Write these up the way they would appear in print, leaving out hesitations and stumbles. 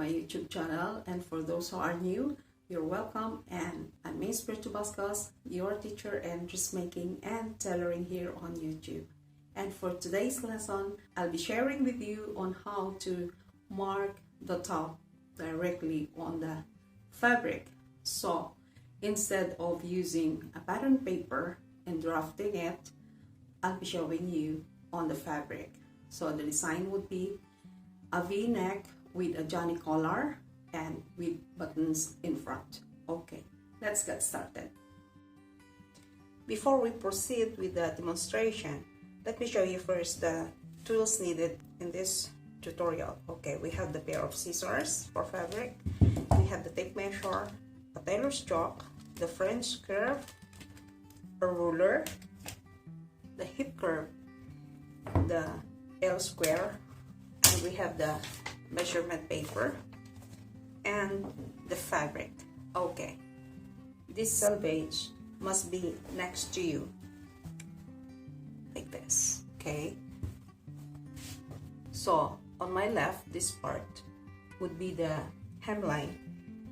my YouTube channel, and for those who are new, you're welcome. And I'm Miss Basicskill, your teacher in dressmaking and tailoring here on YouTube. And for today's lesson, I'll be sharing with you on how to mark the top directly on the fabric. So instead of using a pattern paper and drafting it, I'll be showing you on the fabric. So the design would be a V-neck with a Johnny collar and with buttons in front. Okay, let's get started. Before we proceed with the demonstration, let me show you first the tools needed in this tutorial. Okay, we have the pair of scissors for fabric, we have the tape measure, a tailor's chalk, the French curve, a ruler, the hip curve, the L square, and we have the measurement paper and the fabric. Okay, this selvage must be next to you like this. Okay, so on my left, this part would be the hemline,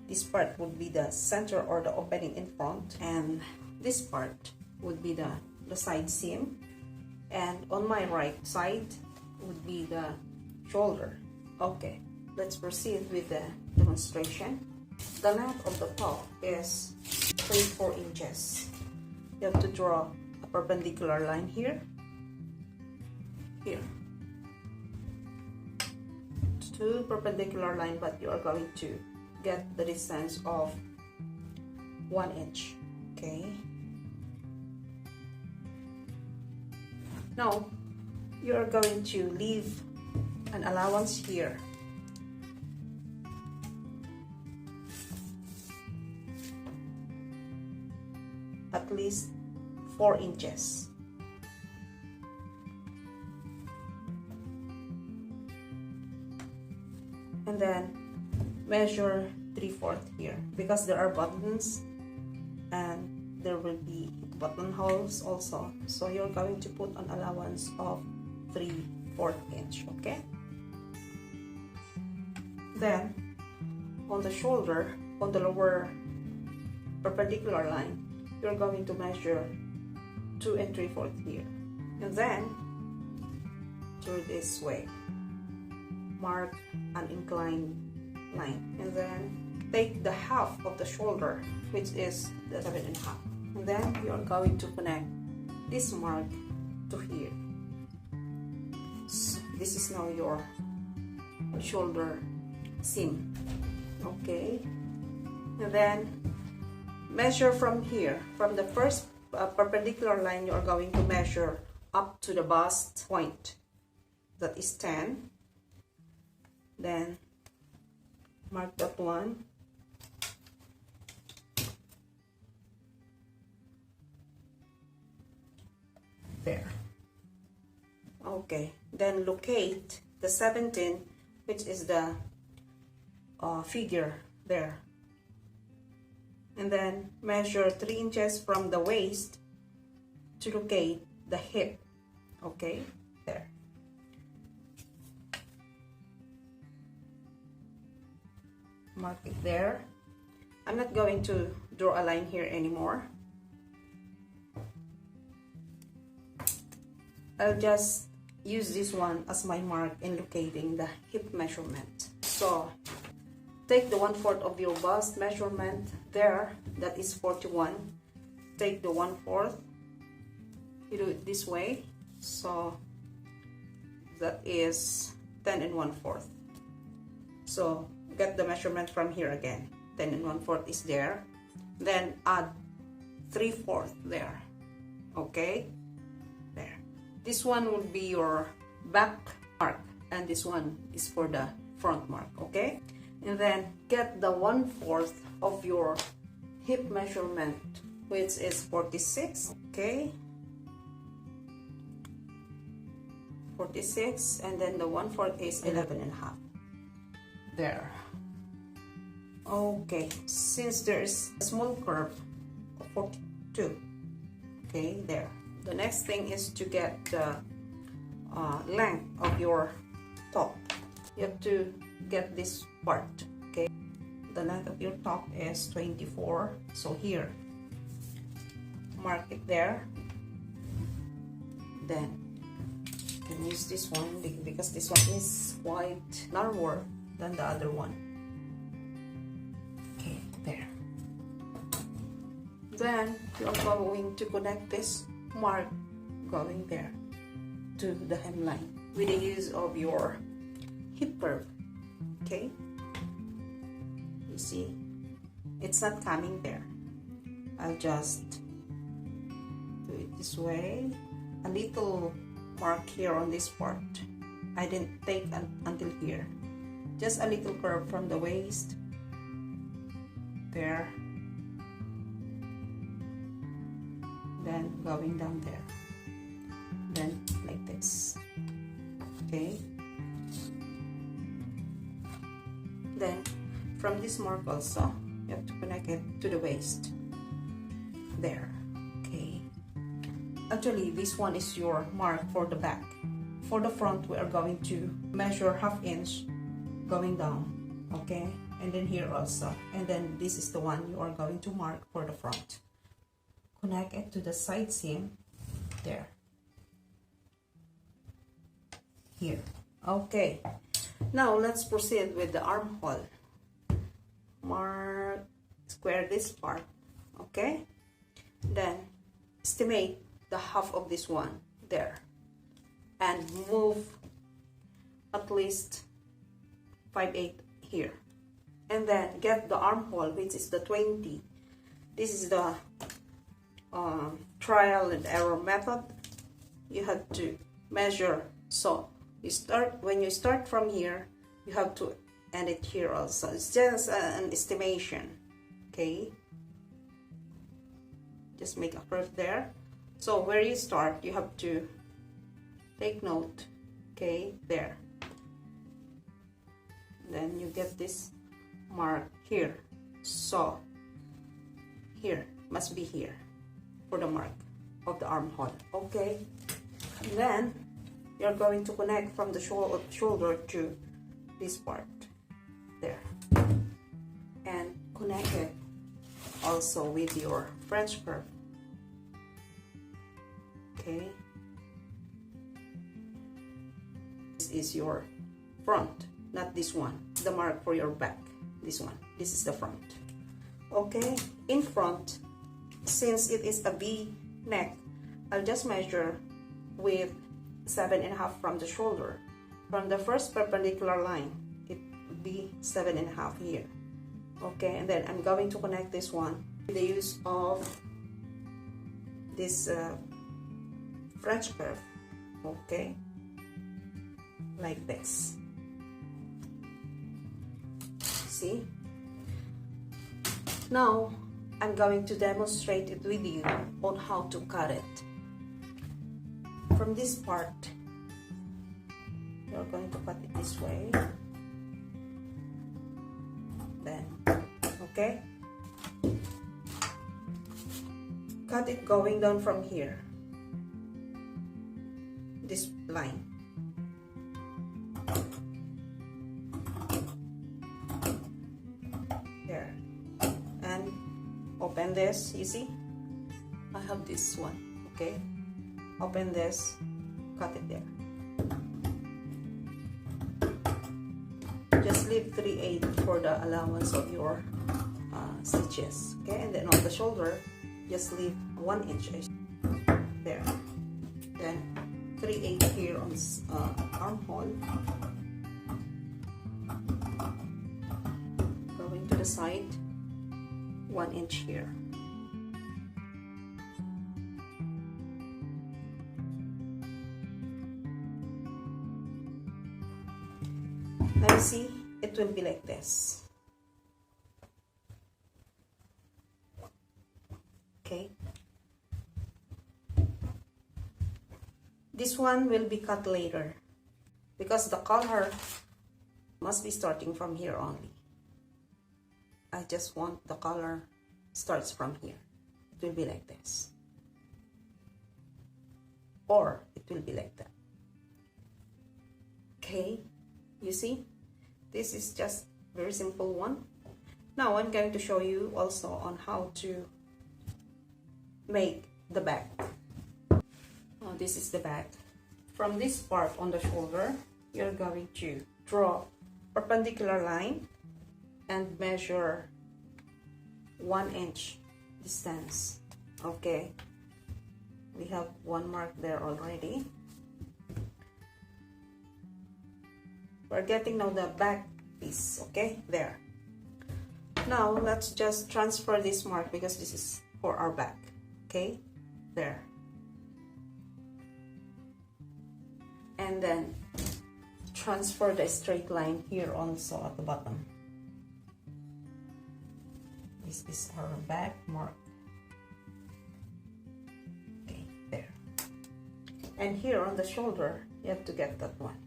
this part would be the center or the opening in front, and this part would be the side seam, and on my right side would be the shoulder. Okay, let's proceed with the demonstration. The length of the top is 24 inches. You have to draw a perpendicular line here, two perpendicular line, but you are going to get the distance of 1 inch. Okay, now you are going to leave an allowance here. At least 4 inches. And then measure 3/4 here, because there are buttons and there will be buttonholes also, so you're going to put an allowance of 3/4 inch. Okay, then on the shoulder, on the lower perpendicular line, you're going to measure 2 3/4 here, and then through this way mark an inclined line, and then take the half of the shoulder, which is the 7.5, and then you are going to connect this mark to here. So this is now your shoulder seam. Okay, and then measure from here, from the first perpendicular line. You are going to measure up to the bust point, that is 10. Then mark that one, there. Okay, then locate the 17, which is the figure there, and then measure 3 inches from the waist to locate the hip. Okay, there. Mark it there. I'm not going to draw a line here anymore. I'll just use this one as my mark in locating the hip measurement. So take the 1/4 of your bust measurement there, that is 41. Take the 1/4, you do it this way, so that is 10 1/4. So get the measurement from here again. 10 1/4 is there, then add 3/4 there. Okay, there. This one will be your back mark, and this one is for the front mark. Okay, and then get the 1/4 of your hip measurement, which is 46. Okay, 46, and then the 1/4 is 11.5. There. Okay, since there is a small curve of 42. Okay, there. The next thing is to get the length of your top. You have to get this part. Okay, the length of your top is 24, so here mark it there. Then you can use this one because this one is quite narrower than the other one. Okay, there. Then you are going to connect this mark going there to the hemline with the use of your hip curve. Okay, you see it's not coming there. I'll just do it this way. A little mark here on this part. I didn't take until here. Just a little curve from the waist there, then going down there, then like this. Okay, then from this mark also you have to connect it to the waist there. Okay, actually this one is your mark for the back. For the front we are going to measure 1/2 inch going down. Okay, and then here also, and then this is the one you are going to mark for the front. Connect it to the side seam there, here. Okay, now let's proceed with the armhole. Mark, square this part. Okay, then estimate the half of this one there and move at least 5/8 here, and then get the armhole, which is the 20. This is the trial and error method. You have to measure. So you start, when you start from here, you have to end it here also. It's just an estimation. Okay, just make a curve there. So where you start, you have to take note. Okay, there. Then you get this mark here. So here must be here for the mark of the armhole. Okay, and then you're going to connect from the shoulder to this part there, and connect it also with your French curve. Okay, this is your front, not this one, the mark for your back. This one, this is the front. Okay, in front, since it is a V neck, I'll just measure with 7.5 from the shoulder. From the first perpendicular line, it would be 7.5 here. Okay, and then I'm going to connect this one with the use of this French curve. Okay, like this. See? Now I'm going to demonstrate it with you on how to cut it. From this part, you're going to cut it this way. Then, okay? Cut it going down from here. This line. There. And open this, you see? I have this one, okay? Open this, cut it there. Just leave 3/8 for the allowance of your stitches, okay? And then on the shoulder, just leave 1 inch there. Then 3/8 here on armhole. Going to the side, 1 inch here. Now you see, it will be like this. Okay. This one will be cut later because the collar must be starting from here only. I just want the collar starts from here. It will be like this. Or it will be like that. Okay, you see? this is just very simple one. Now I'm going to show you also on how to make the back. This is the back. From this part on the shoulder, you're going to draw perpendicular line and measure 1 inch distance. Okay, we have one mark there already. We're getting now the back piece. Okay, there. Now let's just transfer this mark because this is for our back. Okay, there. And then transfer the straight line here also at the bottom. This is our back mark. Okay, there. And here on the shoulder, you have to get that one.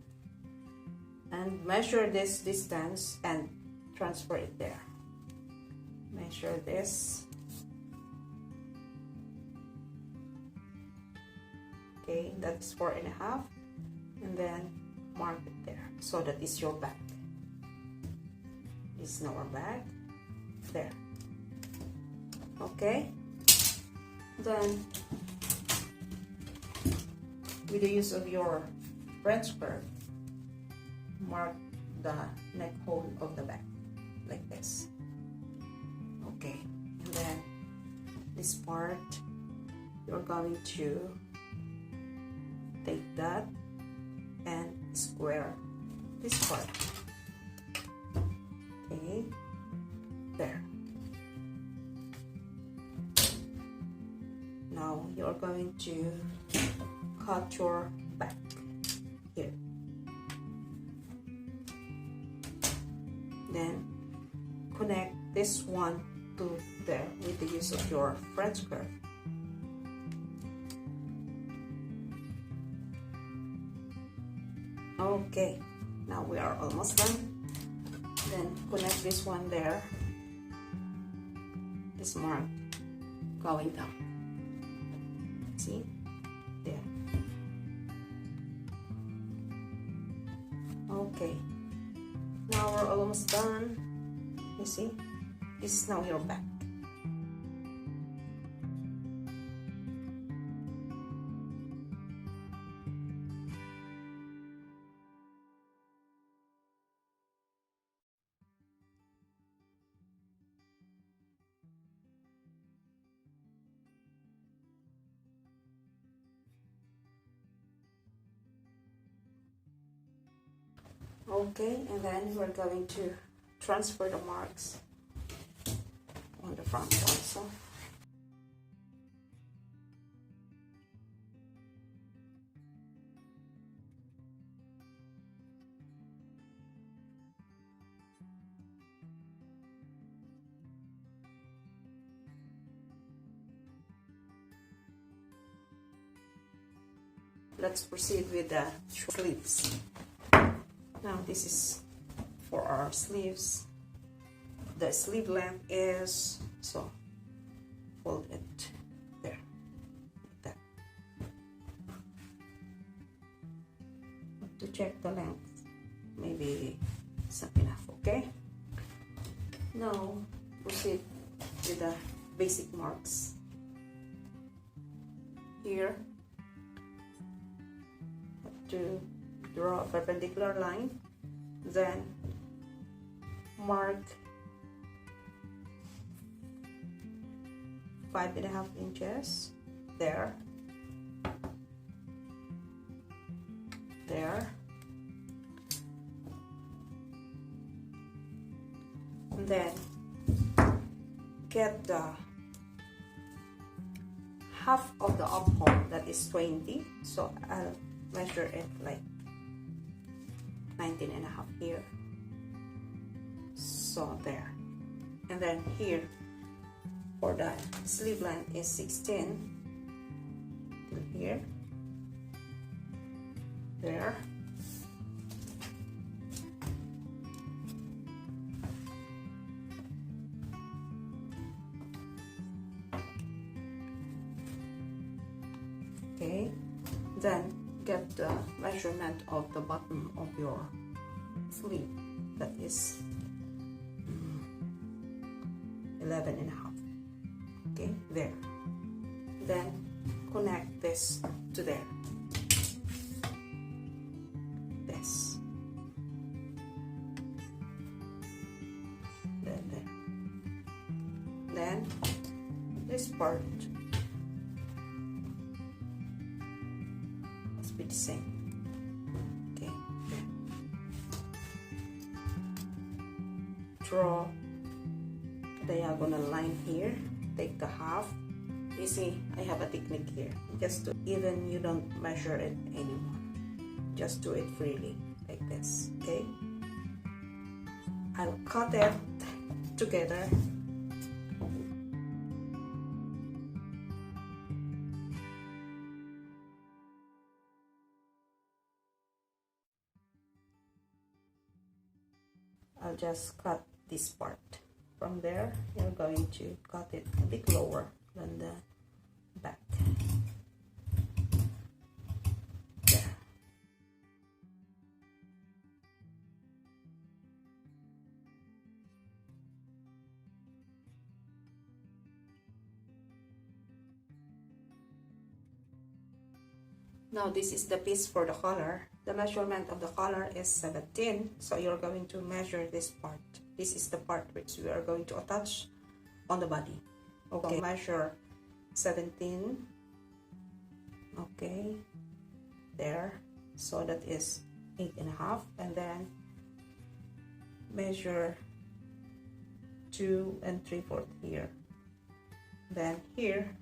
And measure this distance and transfer it there. Measure this. Okay, that's 4.5. And then mark it there. So that is your back. This is now our back. There. Okay. Then, with the use of your French curve, mark the neck hole of the back like this. Okay, and then this part, you're going to take that and square this part. Okay, there. Now you're going to cut your back here. Then connect this one to there with the use of your French curve. Okay, now we are almost done. Then connect this one there, this mark going down. See? There. Okay. Now we're almost done. You see? This is now your back. Okay, and then we're going to transfer the marks on the front also. Let's proceed with the sleeves. Now this is for our sleeves. The sleeve length is, so fold it there, like that. To check the length, maybe it's not enough. Okay. Now proceed with the basic marks. Here, to draw a perpendicular line, then mark 5.5 inches there, there, and then get the half of the armhole, that is 20, so I'll measure it like 19.5 here, so there. And then here for the sleeve length is 16 till here, there, okay. Then get the measurement of the bottom of your sleeve. that is 11 and a half. Okay, there. Then connect this to there. This. Then there. Then this part must be the same. Okay, there. Draw a diagonal line here. Take the half. You see, I have a technique here. Just to, even you don't measure it anymore. Just do it freely, like this, okay? I'll cut it together. I'll just cut this part. From there, you're going to cut it a bit lower than the back. There. Now this is the piece for the collar. The measurement of the collar is 17, so you're going to measure this part. This is the part which we are going to attach on the body. Okay, so measure 17. Okay, there. So that is 8.5, and then measure 2 3/4 here. Then here,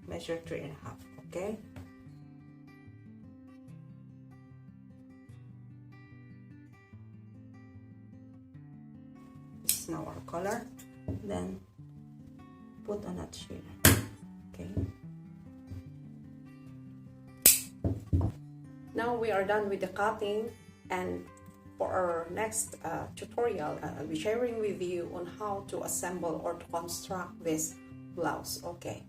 measure 3.5. Okay. Now our collar, then put a notch here. Okay, now we are done with the cutting, and for our next tutorial, I'll be sharing with you on how to assemble or to construct this blouse. Okay,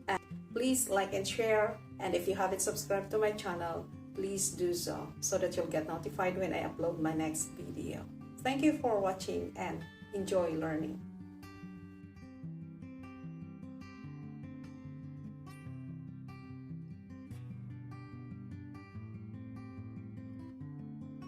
and please like and share, and if you haven't subscribed to my channel, please do so that you'll get notified when I upload my next video. Thank you for watching and enjoy learning.